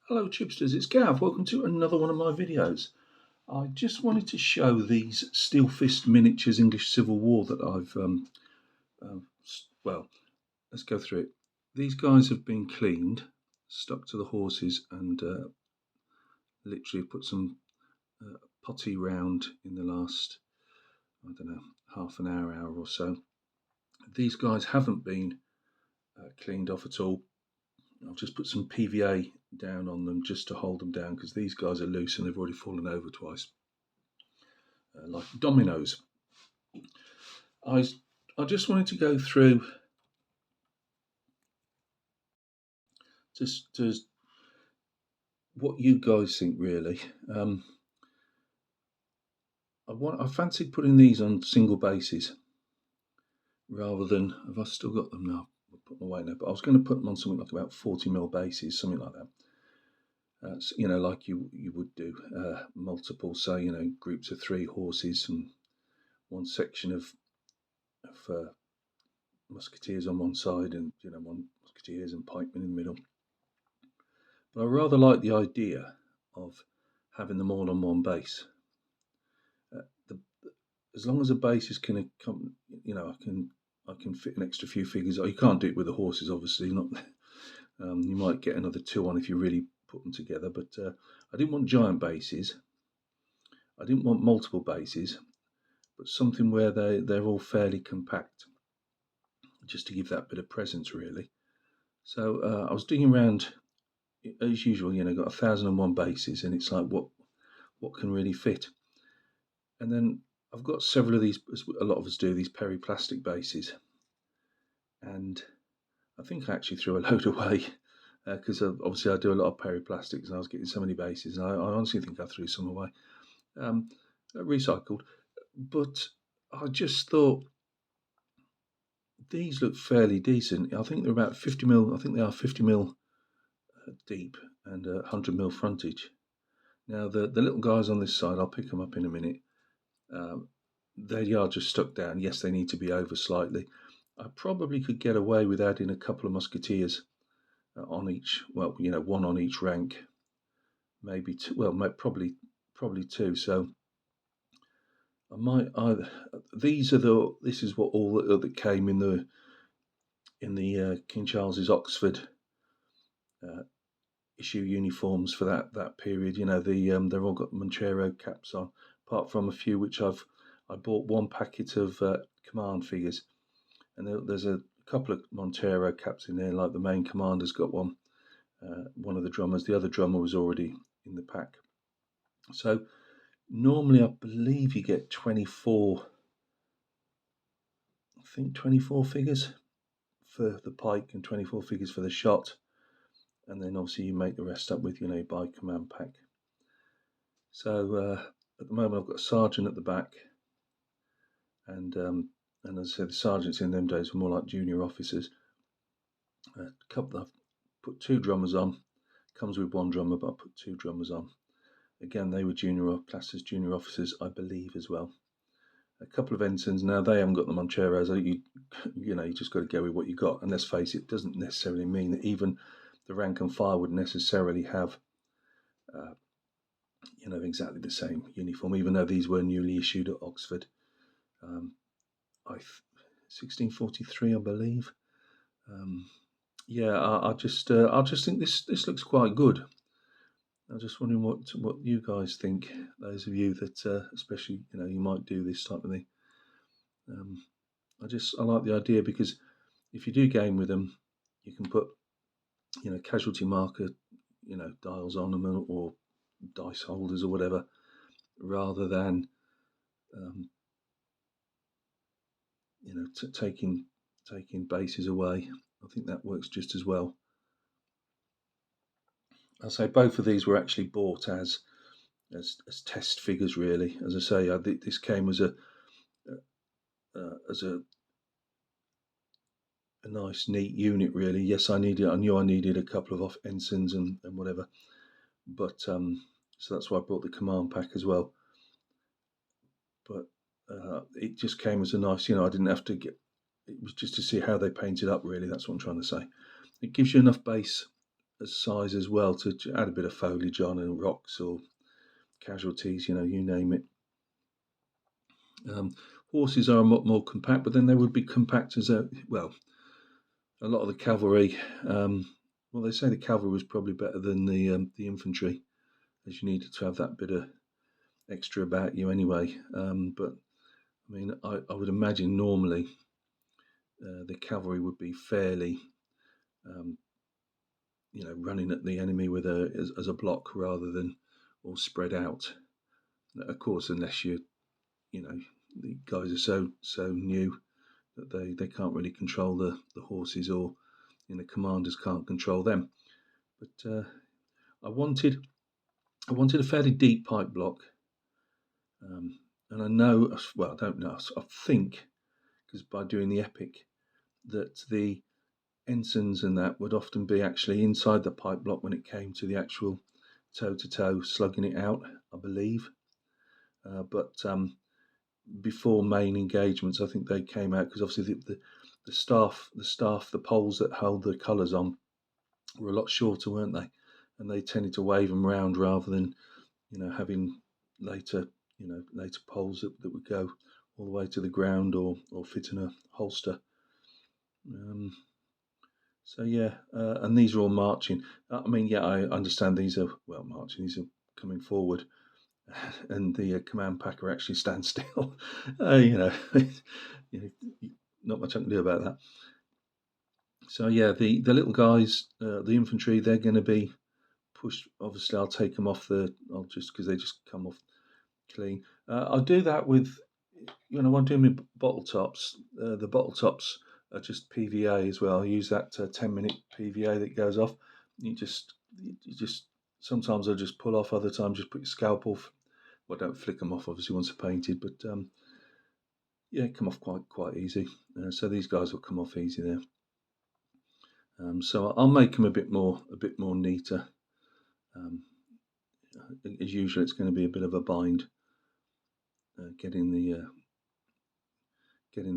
Hello Chipsters, it's Gav. Welcome to another one of my videos. I just wanted to show these Steel Fist Miniatures English Civil War that I've, well, let's go through it. These guys have been cleaned, stuck to the horses and literally put some putty round in the last, I don't know, half an hour or so. These guys haven't been cleaned off at all. I've just put some PVA down on them just to hold them down because these guys are loose and they've already fallen over twice. Like dominoes. I just wanted to go through just what you guys think really. I fancied putting these on single bases rather than, have I still got them now? I'll put them away now, but I was going to put them on something like about 40mm bases, something like that. Like you would do multiple, say, groups of 3 horses and one section of musketeers on one side and one musketeers and pikemen in the middle. But I rather like the idea of having them all on one base. As long as a base is going to come, I can fit an extra few figures. You can't do it with the horses, obviously. Not. You might get another 2 on if you really put them together. But I didn't want giant bases. I didn't want multiple bases, but something where they're all fairly compact, just to give that bit of presence, really. So I was digging around as usual. Got 1,001 bases, and it's like what can really fit. And then I've got several of these, as a lot of us do, these periplastic bases. And I think I actually threw a load away because obviously I do a lot of periplastics and I was getting so many bases. And I honestly think I threw some away, recycled. But I just thought these look fairly decent. I think they're about 50mm. I think they are 50mm deep and 100mm frontage. Now the little guys on this side, I'll pick them up in a minute. They are just stuck down. Yes, they need to be over slightly. I probably could get away with adding a couple of musketeers on each. Well, one on each rank, maybe 2. Well, probably 2. So I might. This is what all that came in the King Charles's Oxford issue uniforms for that period. They've all got Monchero caps on, apart from a few which I bought one packet of command figures, and there's a couple of Montero caps in there, like the main commander's got one. One of the drummers, the other drummer was already in the pack. So normally I believe you get 24 figures for the pike and 24 figures for the shot, and then obviously you make the rest up with by command pack. So at the moment I've got a sergeant at the back, and as I said, the sergeants in them days were more like junior officers. I've put 2 drummers on. Comes with 1 drummer, but I put 2 drummers on. Again, they were classed as junior officers, I believe, as well. A couple of ensigns. Now they haven't got the Moncheros. You just got to go with what you got. And let's face it doesn't necessarily mean that even the rank and file would necessarily have, exactly the same uniform. Even though these were newly issued at Oxford, 1643, I believe. I just think this looks quite good. I'm just wondering what you guys think. Those of you that, especially, you might do this type of thing. I like the idea because if you do game with them, you can put, casualty marker, dials on them or dice holders or whatever, rather than, taking bases away. I think that works just as well. I'll say both of these were actually bought as test figures, really. As I say, this came as a nice, neat unit, really. Yes, I knew I needed a couple of ensigns and whatever, but so that's why I bought the command pack as well. But it just came as a nice, I didn't have to get. It was just to see how they painted up, really. That's what I'm trying to say. It gives you enough base size as well to add a bit of foliage on and rocks or casualties, you name it. Horses are a lot more compact, but then they would be compact as well. A lot of the cavalry, well, they say the cavalry was probably better than the infantry, as you needed to have that bit of extra about you anyway. But I mean, I would imagine normally the cavalry would be fairly, um, running at the enemy with as a block rather than all spread out. Of course, unless the guys are so new that they can't really control the horses, or commanders can't control them. But I wanted a fairly deep pipe block, and I know, well, I don't know, I think, because by doing the epic, that the ensigns and that would often be actually inside the pipe block when it came to the actual toe-to-toe slugging it out, I believe. But before main engagements, I think they came out, because obviously the staff, the poles that held the colours on were a lot shorter, weren't they? And they tended to wave them round rather than, having later poles that would go all the way to the ground or fit in a holster. So yeah, and these are all marching. I mean, yeah, I understand these are marching. These are coming forward, and the command packer actually stands still. Not much I can do about that. So yeah, the little guys, the infantry, they're going to be pushed. Obviously, I'll take them off because they just come off clean. I'll do that with, when I'm doing my bottle tops. The bottle tops are just PVA as well. I use that 10-minute PVA that goes off. You just sometimes I'll just pull off, other times just put your scalpel. Well, don't flick them off obviously once they're painted, but yeah, come off quite easy. So these guys will come off easy there. So I'll make them a bit more neater. As usual, it's going to be a bit of a bind getting the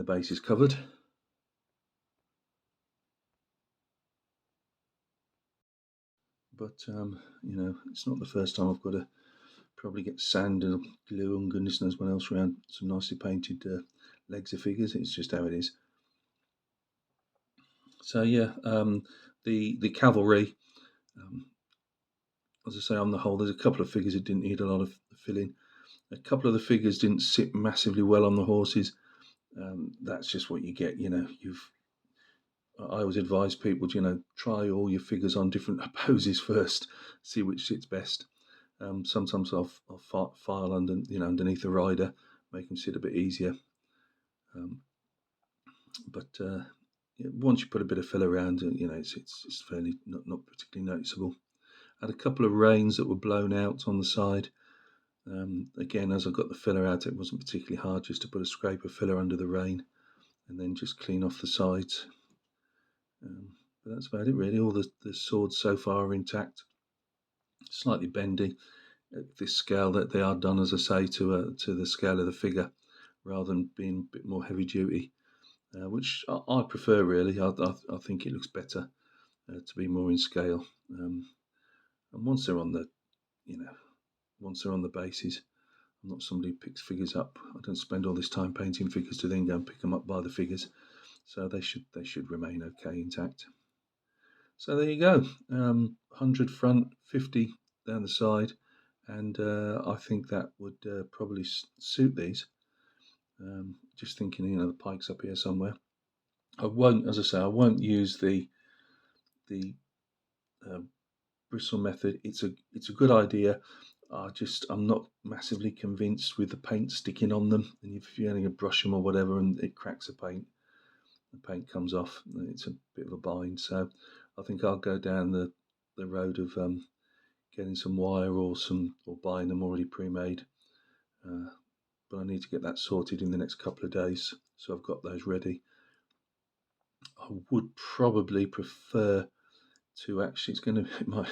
bases covered. But it's not the first time I've got to probably get sand and glue and goodness knows what else around some nicely painted legs of figures. It's just how it is. So yeah, the cavalry, as I say, on the whole, there's a couple of figures that didn't need a lot of filling. A couple of the figures didn't sit massively well on the horses. That's just what you get. I always advise people to, try all your figures on different poses first, see which sits best. Sometimes I'll file underneath the rider, make them sit a bit easier. But once you put a bit of fill around, it's fairly not particularly noticeable. Had a couple of reins that were blown out on the side. Again, as I got the filler out, it wasn't particularly hard just to put a scrape of filler under the rein and then just clean off the sides. But that's about it really. All the swords so far are intact, slightly bendy at this scale, that they are done, as I say, to the scale of the figure rather than being a bit more heavy duty, which I prefer really. I think it looks better to be more in scale. And once they're on the bases, I'm not somebody who picks figures up. I don't spend all this time painting figures to then go and pick them up by the figures. So they should remain okay intact. So there you go. 100 front, 50 down the side, and I think that would probably suit these. Just thinking, the pikes up here somewhere. I won't, as I say, I won't use the bristle method. It's a good idea. I'm not massively convinced with the paint sticking on them, and if you're going to brush them or whatever, and it cracks the paint comes off. It's a bit of a bind. So I think I'll go down the road of getting some wire or buying them already pre-made. But I need to get that sorted in the next couple of days, so I've got those ready. I would probably prefer to actually, it might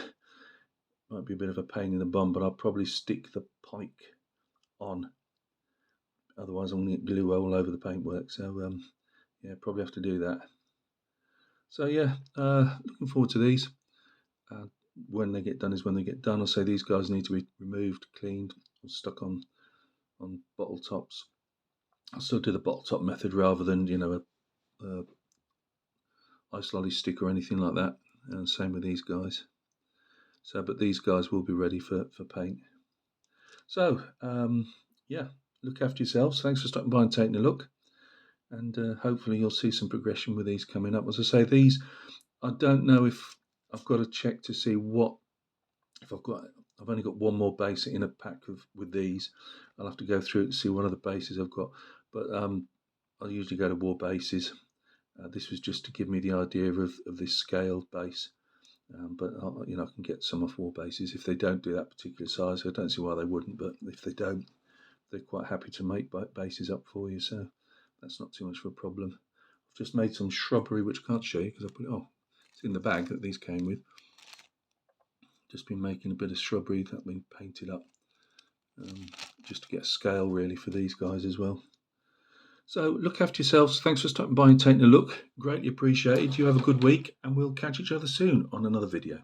be a bit of a pain in the bum, but I'll probably stick the pike on. Otherwise, I'm going to get glue all over the paintwork. So yeah, probably have to do that. So yeah, looking forward to these. when they get done is when they get done. I'll say these guys need to be removed, cleaned, or stuck on bottle tops. I'll still do the bottle top method rather than a ice lolly stick or anything like that. And same with these guys. So, but these guys will be ready for paint. So, yeah, look after yourselves. Thanks for stopping by and taking a look. And hopefully you'll see some progression with these coming up. As I say, these, I don't know if I've got to check to see if I've only got one more base in a pack with these. I'll have to go through it to see what other bases I've got. But I usually go to war bases. This was just to give me the idea of this scale base. But I can get some off war bases if they don't do that particular size. I don't see why they wouldn't, but if they don't, they're quite happy to make bases up for you. So that's not too much of a problem. I've just made some shrubbery, which I can't show you because I put it. Oh, it's in the bag that these came with. Just been making a bit of shrubbery that been painted up, just to get a scale really for these guys as well. So look after yourselves. Thanks for stopping by and taking a look. Greatly appreciated. You have a good week, and we'll catch each other soon on another video.